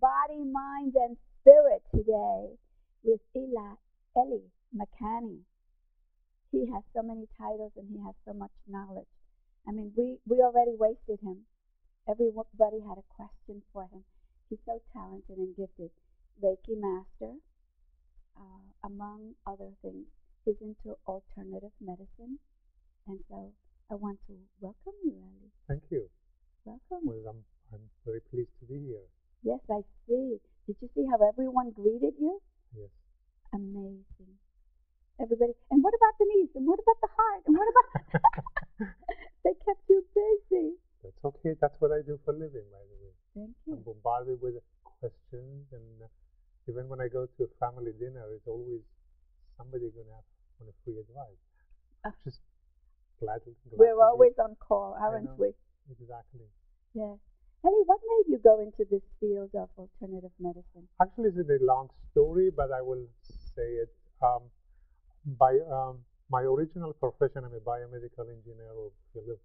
body, mind, and spirit today with Eli McCanny. He has so many titles and he has so much knowledge. I mean, we already wasted him. Everybody had a question for him. He's so talented and gifted. Reiki master, among other things. He's into alternative medicine. And so I want to welcome you, Ali. Thank you. Welcome. Well, I'm very pleased to be here. Yes, I see. Did you see how everyone greeted you? Yes. Amazing. Everybody. And what about the knees? And what about the heart? And what about... They kept you busy. That's okay. That's what I do for a living, by the way. Thank you. I'm bombarded with questions, and even when I go to a family dinner, it's always somebody going to want a free advice. Just glad We're always on call, aren't we? Exactly. Yes. Ellie, what made you go into this field of alternative medicine? Actually, it's a long story, but I will say it. By my original profession, I'm a biomedical engineer of field of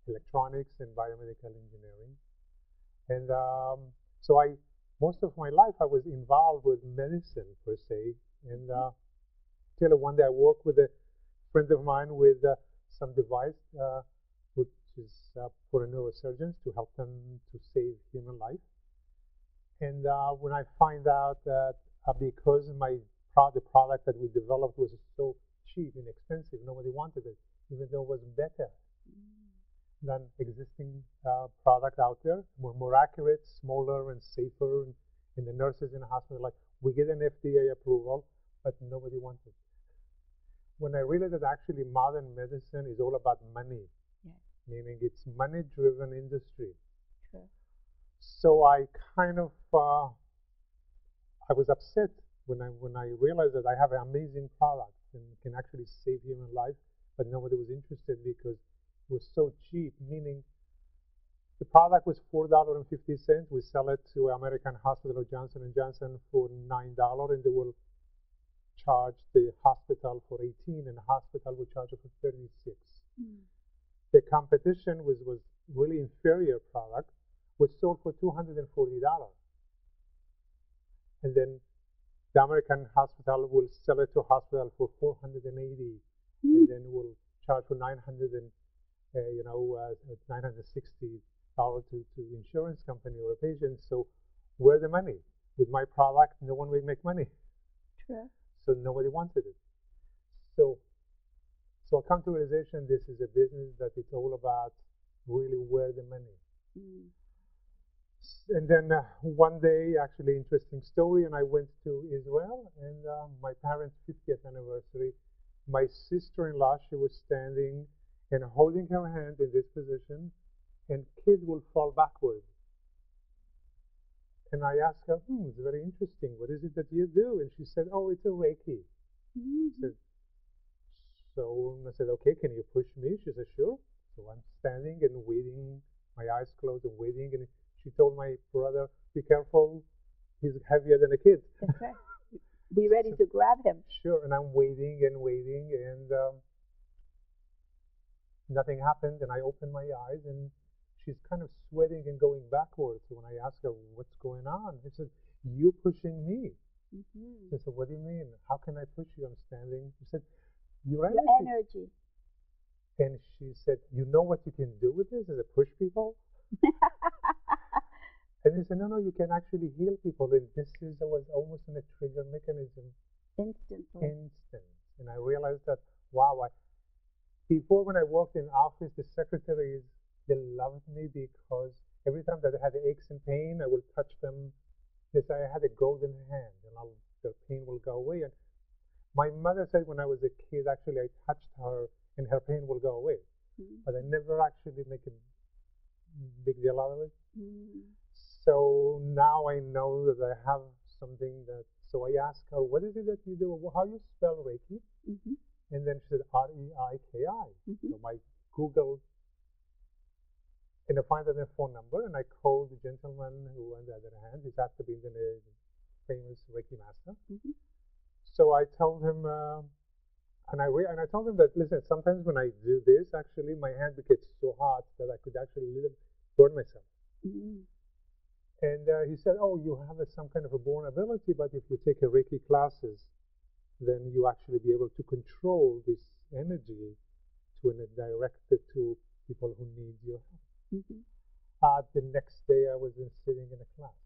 electronics and biomedical engineering. And so most of my life I was involved with medicine per se. And till one day I worked with a friend of mine with some device which is for neurosurgeons to help them to save human life. And when I find out that because the product that we developed was so cheap, inexpensive, nobody wanted it, even though it was better than existing product out there, more accurate, smaller, and safer. And the nurses in the hospital like, we get an FDA approval, but nobody wants it. When I realized that actually modern medicine is all about money, meaning it's money-driven industry. True. So I kind of I was upset when I realized that I have an amazing product and can actually save human life, but nobody was interested because it was so cheap, meaning the product was $4.50. We sell it to American Hospital or Johnson & Johnson for $9, and they will charge the hospital for $18, and the hospital will charge it for $36. The competition was really inferior product, was sold for $240. And then the American hospital will sell it to a hospital for $480, and then will charge for $960 to insurance company or a patient. So where's the money? With my product, no one will make money. True. So nobody wanted it. So I come to realization this is a business that it's all about really where the money. And then one day, actually interesting story, and I went to Israel, and my parents' 50th anniversary, my sister-in-law, she was standing and holding her hand in this position, and kids will fall backwards. And I asked her, it's very interesting. What is it that you do? And she said, oh, it's a Reiki. So I said, okay, can you push me? She said, sure. So I'm standing and waiting, my eyes closed and waiting, and she told my brother, be careful, he's heavier than a kid. That's right. Be ready to grab him. Sure, and I'm waiting and waiting, and nothing happened, and I opened my eyes, and she's kind of sweating and going backwards. So when I asked her, what's going on? She said, you pushing me. I said, what do you mean? How can I push you? I'm standing. She said, your energy. And she said, you know what you can do with this? Is it push people? And he said, no, you can actually heal people. And this was almost in a trigger mechanism. Instantly. Instant. And I realized that, wow, before when I worked in office, the secretaries, they loved me because every time that I had aches and pain, I would touch them. They said I had a golden hand, and their pain will go away. And my mother said when I was a kid, actually, I touched her, and her pain will go away. But I never actually make a big deal out of it. So now I know that I have something that, so I asked her, what is it that you do? How you spell Reiki? And then she said, R-E-I-K-I. So I Googled, and I find that phone number, and I called the gentleman who, on the other hand, is had to be the famous Reiki master. So I told him, and I told him that, listen, sometimes when I do this, actually, my hand gets so hot that I could actually burn myself. And he said, oh, you have some kind of a born ability, but if you take a Reiki classes, then you actually be able to control this energy to direct it to people who need your help. The next day, I was sitting in a class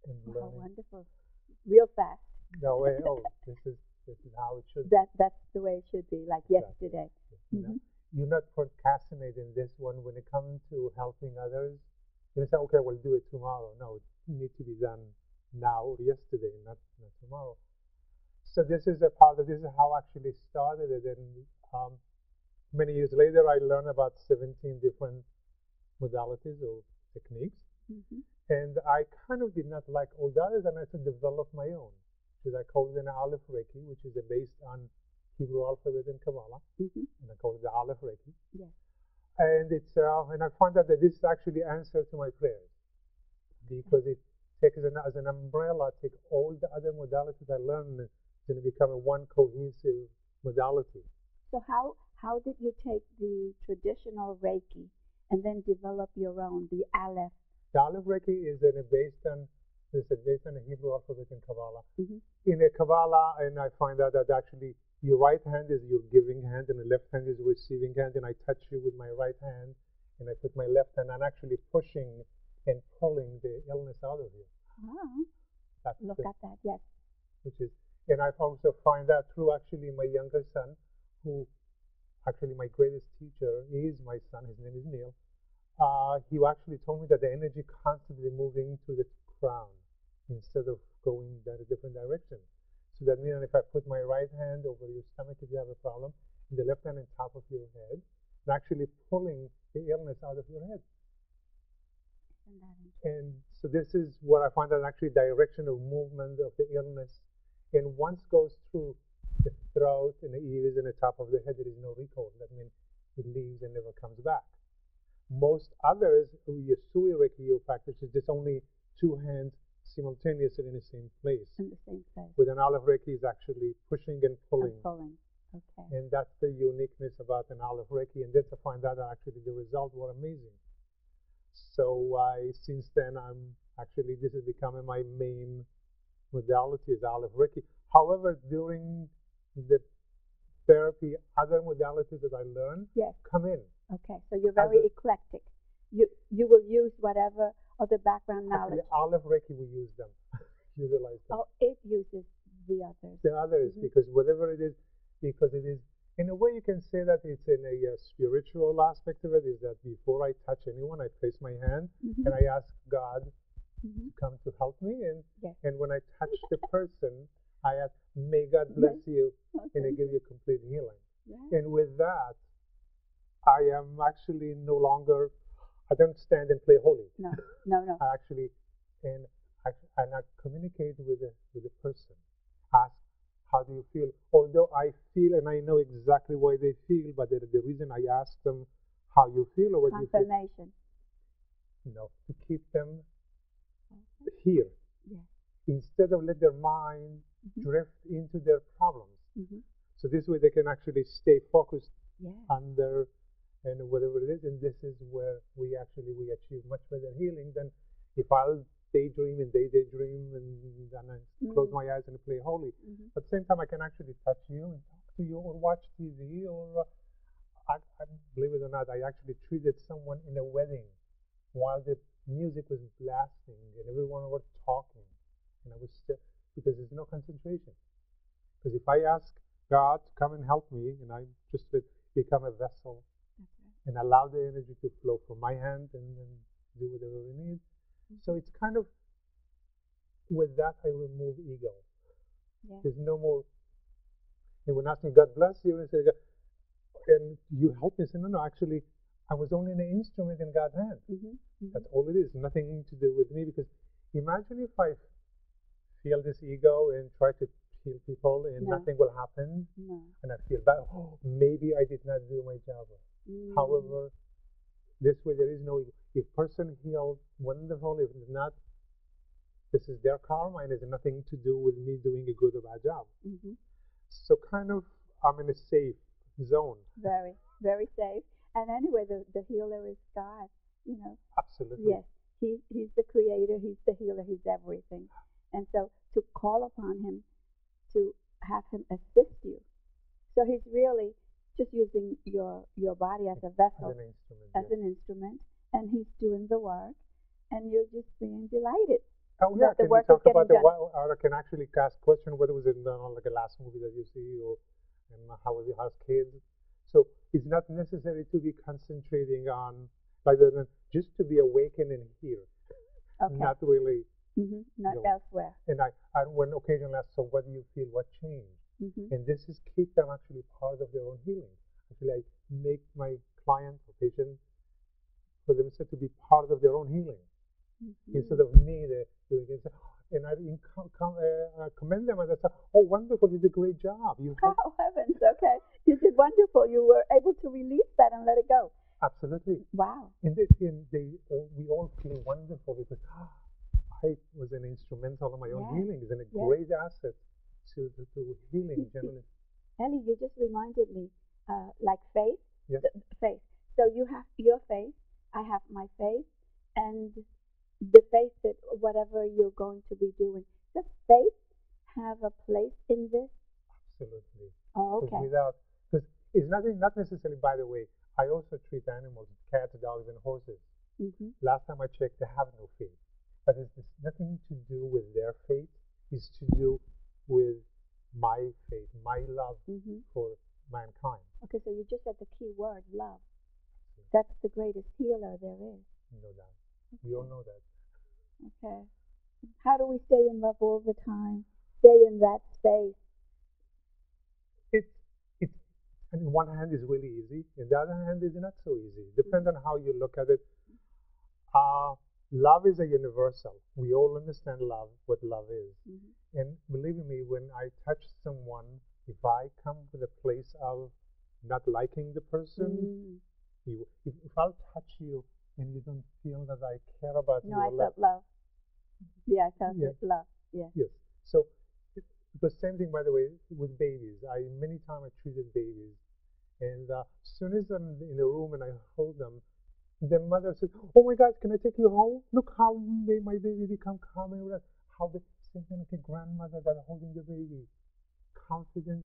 and learning. Oh, wonderful! Real fast. No way. Oh, this is how it should. That's the way it should be. Like yesterday. You're not procrastinating this one when it comes to helping others. You say, okay, we'll do it tomorrow. No, it needs to be done now or yesterday, not tomorrow. So this is a part of this is how I actually started it. And many years later, I learned about 17 different modalities or techniques. And I kind of did not like all the others, and I had to develop my own, which I call it an Alef Reiki, which is based on Hebrew alphabet and Kabbalah, and I call it the Alef Reiki. Yes. And it's and I found out that this is actually answer to my prayers, because it takes as an umbrella, take all the other modalities I learned and become a one cohesive modality. So how did you take the traditional Reiki and then develop your own, the Alef? The Alef Reiki is based on the Hebrew alphabet and Kabbalah. In a Kabbalah, and I find out that actually your right hand is your giving hand and the left hand is receiving hand, and I touch you with my right hand and I put my left hand, and I'm actually pushing and pulling the illness out of you. Look at that, yes. Which is, and I've also find out through actually my younger son, who actually my greatest teacher is my son, his name is Neil. He actually told me that the energy constantly moving to the crown instead of going in a different direction. So that means if I put my right hand over your stomach if you have a problem, and the left hand on top of your head, I'm actually pulling the illness out of your head. And so this is what I find that actually direction of movement of the illness. And once goes through the throat and the ears and the top of the head, there is no recall. That means it leaves and never comes back. Most others, Yasui Reiki practices, there's only two hands simultaneously in the same place. In the same place. With an Alef Reiki is actually pushing and pulling. Okay. And that's the uniqueness about an Alef Reiki. And then to find out that actually the results were amazing. So since then, this is becoming my main modality is Alef Reiki. However, during the therapy, other modalities that I learned come in. Okay, so you're very eclectic. You will use whatever other background knowledge. Actually, Alef Reiki, we use them, utilize them. Oh, it uses the others. The others, because whatever it is, because it is, in a way you can say that it's in a spiritual aspect of it, is that before I touch anyone, I place my hand and I ask God to come to help me. And when I touch the person, I ask, may God bless you, and I give you complete healing. And with that, I am actually no longer, I don't stand and play holy. No. I actually, and I communicate with the person. Ask, how do you feel? Although I feel and I know exactly why they feel, but the reason I ask them how you feel or what you feel. Confirmation. No, to keep them here. Instead of let their mind drift into their problems. So this way they can actually stay focused on their, and whatever it is, and this is where we achieve much better healing than if I'll daydream and daydream and I close my eyes and play holy. But at the same time, I can actually touch you and talk to you or watch TV or, I believe it or not, I actually treated someone in a wedding while the music was blasting and everyone was talking, and I was still, because there's no concentration. Because if I ask God to come and help me, and I just become a vessel and allow the energy to flow from my hand and then do whatever we need. So it's kind of, with that I remove ego. There's no more, and when asking God bless you, and say, and you help me, say, no, actually, I was only an instrument in God's hand. That's all it is, nothing to do with me. Because imagine if I feel this ego and try to heal people and nothing will happen, and I feel bad, maybe I did not do my job. However, this way there is no ego. If person healed, wonderful. If it's not, this is their karma and it has nothing to do with me doing a good or bad job. So kind of, I'm in a safe zone. Very, very safe. And anyway, the healer is God, you know. Absolutely. Yes. He's the creator, he's the healer, he's everything. And so to call upon him, to have him assist you. So he's really just using your body as a vessel, as an instrument, and he's doing the work, and you're just being delighted. Oh yeah, that the can work you talk is about getting the done. or I can actually ask question what was in the like the last movie that you see, or and how was it house kids? So it's not necessary to be concentrating on like just to be awakened and here, Okay. not really. Not You know, elsewhere. and I when occasionally ask, so what do you feel? What changed? Mm-hmm. And this is keep them actually part of their own healing. Actually, I make my client or patient for themselves to be part of their own healing instead of me doing it. And I commend them and I say, oh, wonderful, you did a great job. You Oh, heavens, okay. You did wonderful. You were able to release that and let it go. absolutely. Wow. And we all feel wonderful because I was an instrumental of my own healing. It's a great asset to healing generally. Ellie, you just reminded me, like faith. Yes. Faith. So you have your faith, I have my faith, and the faith that whatever you're going to be doing, does faith have a place in this? Absolutely. Oh, okay. Because it's not necessarily, by the way, I also treat animals, cats, dogs, and horses. Mm-hmm. Last time I checked, they have no faith. But it's nothing to do with their faith. It's to do with my faith, my love for mankind. Okay, so you just said the key word, love. That's the greatest healer there is. No doubt. We all know that. Okay. How do we stay in love all the time? Stay in that space. It's on one hand is really easy, and the other hand is not so easy. Depends on how you look at it. Love is a universal. We all understand love, what love is. And believe me, when I touch someone, if I come to the place of not liking the person, if I'll touch you and you don't feel that I care about you, no, I felt love. Yeah, I felt love. Yeah. Yes. So the same thing, by the way, with babies. Many times I treated babies, and as soon as I'm in the room and I hold them, the mother says, "Oh my God, can I take you home? Look how my baby become calm and relaxed. How the same thing like a grandmother that holding the baby, confident."